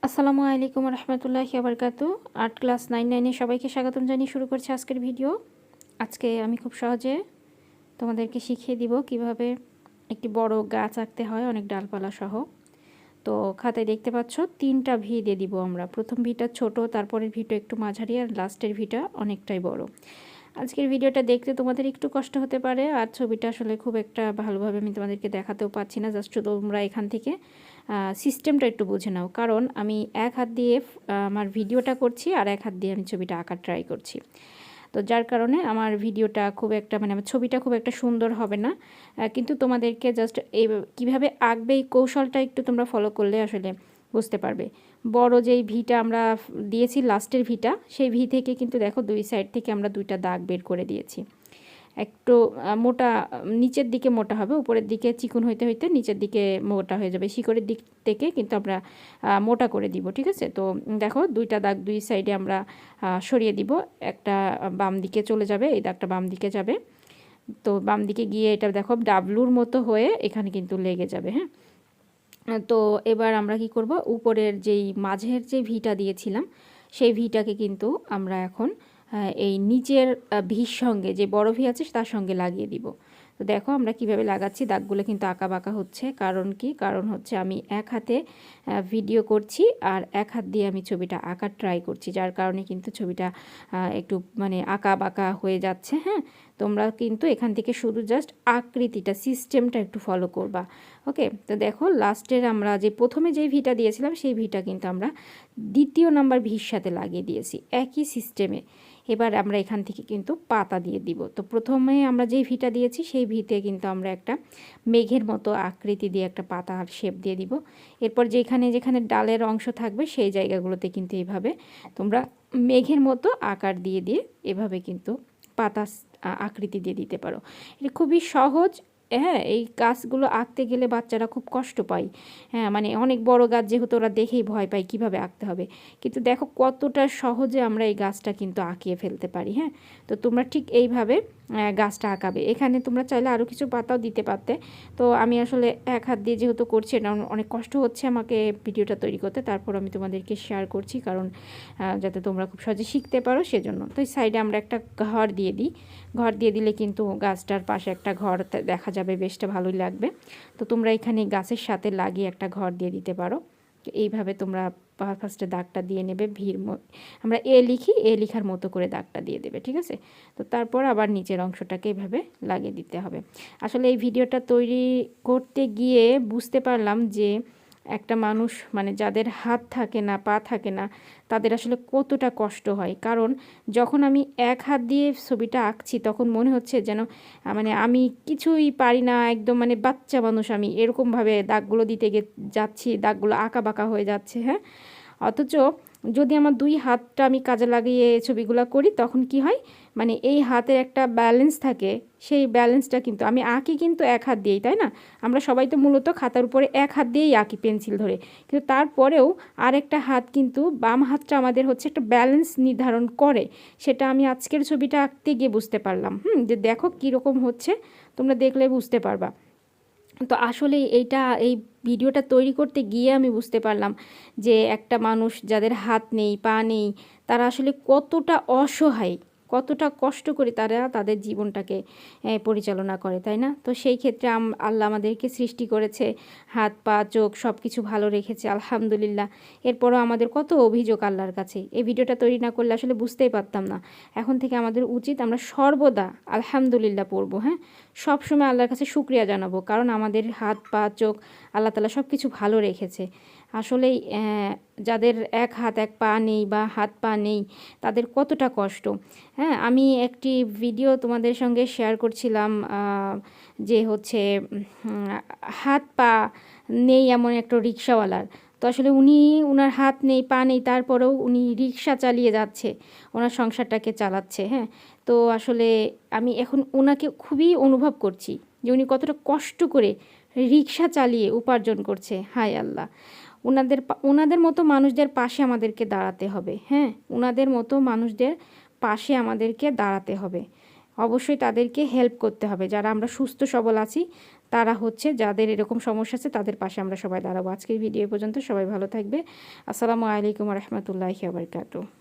আসসালামু আলাইকুম রহমতুল্লাহি বারকাতু। আর্ট ক্লাস 99-এ সবাইকে স্বাগতম জানিয়ে শুরু করছি আজকের ভিডিও। আজকে আমি খুব সহজে তোমাদেরকে শিখিয়ে দিব কিভাবে একটি বড় গাছ আঁকতে হয় অনেক ডালপালা সহ। তো খাতায় দেখতে পাচ্ছ 3টা ভি দিয়ে দিব আমরা। প্রথম ভিটা ছোট, তারপরের ভিটা একটু মাঝারি, আর লাস্টের ভিটা অনেকটাই বড়। আজকের ভিডিওটা দেখতে তোমাদের একটু কষ্ট হতে পারে, আর ছবিটা আসলে খুব একটা ভালোভাবে আমি তোমাদেরকে দেখাতেও পাচ্ছি না। জাস্ট তোমরা এখান থেকে সিস্টেমটা একটু বুঝে নাও, কারণ আমি এক হাত দিয়ে আমার ভিডিওটা করছি আর এক হাত দিয়ে আমি ছবিটা আঁকার ট্রাই করছি। তো যার কারণে আমার ভিডিওটা খুব একটা আমার ছবিটা খুব একটা সুন্দর হবে না, কিন্তু তোমাদেরকে জাস্ট এই কীভাবে আঁকবে এই কৌশলটা একটু তোমরা ফলো করলে আসলে বুঝতে পারবে। বড় যেই ভিটা আমরা দিয়েছি, লাস্টের ভিটা, সেই ভি থেকে কিন্তু দেখো দুই সাইড থেকে আমরা 2টা দাগ বের করে দিয়েছি। একটু মোটা, নিচের দিকে মোটা হবে, উপরের দিকে চিকন হইতে হইতে নিচের দিকে মোটা হয়ে যাবে। শিকড়ের দিক থেকে কিন্তু আমরা মোটা করে দিব, ঠিক আছে? তো দেখো 2টা দাগ দুই সাইডে আমরা সরিয়ে দিব। একটা বাম দিকে চলে যাবে, এই দাগটা বাম দিকে যাবে। তো বাম দিকে গিয়ে এটা দেখো ডাবলুর মতো হয়ে এখানে কিন্তু লেগে যাবে। হ্যাঁ, তো এবার আমরা কি করব, উপরের যেই মাঝের যে ভিটা দিয়েছিলাম সেই ভিটাকে কিন্তু আমরা এখন এই নিচের ভির সঙ্গে, যে বড় ভি আছে তার সঙ্গে লাগিয়ে দিব। তো দেখো আমরা কিভাবে লাগাচ্ছি, দাগগুলো কিন্তু আঁকা বাঁকা হচ্ছে। কারণ কি? কারণ হচ্ছে আমি এক হাতে ভিডিও করছি আর এক হাত দিয়ে আমি ছবিটা আঁকার ট্রাই করছি, যার কারণে কিন্তু ছবিটা একটু আঁকা বাঁকা হয়ে যাচ্ছে। হ্যাঁ, তোমরা কিন্তু এখান থেকে শুধু জাস্ট আকৃতিটা, সিস্টেমটা একটু ফলো করবা। ওকে, তো দেখো লাস্টের আমরা যে প্রথমে যেই ভিটা দিয়েছিলাম সেই ভিটা কিন্তু আমরা দ্বিতীয় নাম্বার ভির সাথে লাগিয়ে দিয়েছি একই সিস্টেমে। এবার আমরা এখান থেকে কিন্তু পাতা দিয়ে দিব। তো প্রথমে আমরা যেই ভিটা দিয়েছি সেই ভিতে কিন্তু আমরা একটা মেঘের মতো আকৃতি দিয়ে একটা পাতার শেপ দিয়ে দিব। এরপর যেখানে যেখানে ডালের অংশ থাকবে সেই জায়গাগুলোতে কিন্তু এইভাবে তোমরা মেঘের মতো আকার দিয়ে দিয়ে এভাবে কিন্তু পাতা আকৃতি দিয়ে দিতে পারো। এটা খুবই সহজ। হ্যাঁ, এই গাছগুলো আঁকতে গেলে বাচ্চারা খুব কষ্ট পায়। হ্যাঁ, অনেক বড় গাছ যেহেতু ওরা দেখেই ভয় পায় কীভাবে আঁকতে হবে, কিন্তু দেখো কতটা সহজে আমরা এই গাছটা কিন্তু আঁকিয়ে ফেলতে পারি। হ্যাঁ, তো তোমরা ঠিক এইভাবে গাছটা আঁকাবে। এখানে তোমরা চাইলে আরও কিছু পাতাও দিতে পারতে। তো আমি আসলে এক হাত দিয়ে যেহেতু করছি, এটা অনেক কষ্ট হচ্ছে আমাকে ভিডিওটা তৈরি করতে, তারপর আমি তোমাদেরকে শেয়ার করছি, কারণ যাতে তোমরা খুব সহজে শিখতে পারো সেজন্য। তো এই সাইডে আমরা একটা ঘর দিয়ে দিই। ঘর দিয়ে দিলে কিন্তু গাছটার পাশে একটা ঘর দেখা যাবে, বেশটা ভালোই লাগবে। তো তোমরা এখানে গাছের সাথে লাগিয়ে একটা ঘর দিয়ে দিতে পারো। এইভাবে তোমরা ফার্স্টে দাগটা দিয়ে নেবে, আমরা এ লিখি, এ লিখার মতো করে দাগটা দিয়ে দেবে, ঠিক আছে? তো তারপর আবার নিচের অংশটাকে এইভাবে লাগিয়ে দিতে হবে। আসলে এই ভিডিওটা তৈরি করতে গিয়ে বুঝতে পারলাম যে একটা মানুষ যাদের হাত থাকে না, পা থাকে না, তাদের আসলে কতটা কষ্ট হয়। কারণ যখন আমি এক হাত দিয়ে ছবিটা আঁকছি তখন মনে হচ্ছে যেন আমি কিছুই পারি না, একদম বাচ্চা মানুষ, আমি এরকমভাবে দাগগুলো দিতে যাচ্ছি, দাগগুলো আঁকা বাঁকা হয়ে যাচ্ছে। হ্যাঁ, অথচ যদি আমার দুই হাতটা আমি কাজে লাগিয়ে ছবিগুলো করি তখন কি হয়, এই হাতের একটা ব্যালেন্স থাকে, সেই ব্যালেন্সটা কিন্তু আমি আঁকি কিন্তু এক হাত দিয়েই, তাই না? আমরা সবাই তো মূলত খাতার উপরে এক হাত দিয়েই আঁকি পেন্সিল ধরে, কিন্তু তারপরেও আরেকটা হাত কিন্তু, বাম হাতটা আমাদের হচ্ছে একটা ব্যালেন্স নির্ধারণ করে। সেটা আমি আজকের ছবিটা আঁকতে গিয়ে বুঝতে পারলাম। যে দেখো কীরকম হচ্ছে, তোমরা দেখলে বুঝতে পারবা। তো আসলে এই ভিডিওটা তৈরি করতে গিয়ে আমি বুঝতে পারলাম যে একটা মানুষ যাদের হাত নেই, পা নেই, তারা আসলে কতটা অসহায়, কতটা কষ্ট করে তারা তাদের জীবনটাকে পরিচালনা করে, তাই না? তো সেই ক্ষেত্রে আল্লাহ আমাদেরকে সৃষ্টি করেছে, হাত পা চোখ সব কিছু ভালো রেখেছে, আলহামদুলিল্লাহ। এরপরও আমাদের কত অভিযোগ আল্লাহর কাছে। এই ভিডিওটা তৈরি না করলে আসলে বুঝতেই পারতাম না। এখন থেকে আমাদের উচিত আমরা সর্বদা আলহামদুলিল্লাহ পড়বো। হ্যাঁ, সবসময় আল্লাহর কাছে শুকরিয়া জানাবো, কারণ আমাদের হাত পা চোখ আল্লাহ তাআলা সব কিছু ভালো রেখেছে। আসলেই যাদের এক হাত এক পা নেই বা হাত পা নেই, তাদের কতটা কষ্ট। হ্যাঁ, আমি একটি ভিডিও তোমাদের সঙ্গে শেয়ার করছিলাম, যে হচ্ছে হাত পা নেই এমন একটা রিক্সাওয়ালার। তো আসলে উনার হাত নেই পা নেই, তারপরেও উনি রিক্সা চালিয়ে যাচ্ছে, ওনার সংসারটাকে চালাচ্ছে। হ্যাঁ, তো আসলে আমি এখন ওনাকে খুবই অনুভব করছি যে উনি কতটা কষ্ট করে রিক্সা চালিয়ে উপার্জন করছে। হায় আল্লাহ, ওনাদের মতো মানুষদের পাশে আমাদেরকে দাঁড়াতে হবে। হ্যাঁ, ওনাদের মতো মানুষদের পাশে আমাদেরকে দাঁড়াতে হবে, অবশ্যই তাদেরকে হেল্প করতে হবে। যারা আমরা সুস্থ সবল আছি তারা হচ্ছে যাদের এরকম সমস্যা আছে তাদের পাশে আমরা সবাই দাঁড়াবো। আজকের ভিডিও পর্যন্ত, সবাই ভালো থাকবে। আসসালামু আলাইকুম রহমতুল্লাহি ওয়া বারাকাতুহু।